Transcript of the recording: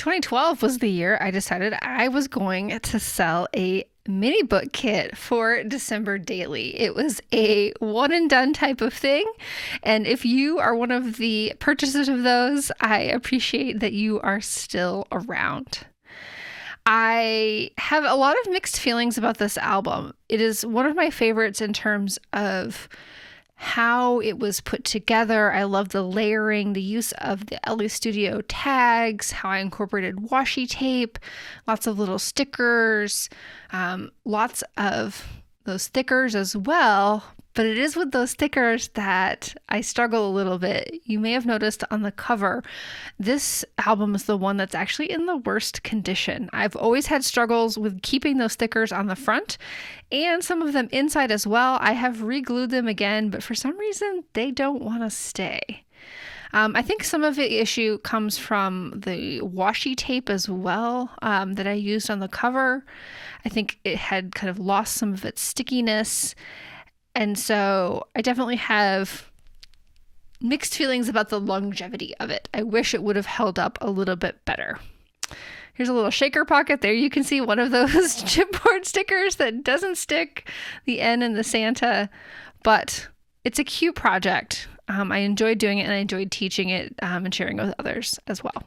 2012 was the year I decided I was going to sell a mini book kit for December Daily. It was a one and done type of thing. And if you are one of the purchasers of those, I appreciate that you are still around. I have a lot of mixed feelings about this album. It is one of my favorites in terms of how it was put together. I love the layering, the use of the LA Studio tags, how I incorporated washi tape, lots of little stickers, lots of those stickers as well. But it is with those stickers that I struggle a little bit. You may have noticed on the cover, this album is the one that's actually in the worst condition. I've always had struggles with keeping those stickers on the front and some of them inside as well. I have re-glued them again, but for some reason they don't want to stay. I think some of the issue comes from the washi tape as well that I used on the cover. I think it had kind of lost some of its stickiness. And so I definitely have mixed feelings about the longevity of it. I wish it would have held up a little bit better. Here's a little shaker pocket. There you can see one of those chipboard stickers that doesn't stick, the N and the Santa, but it's a cute project. I enjoyed doing it and I enjoyed teaching it and sharing it with others as well.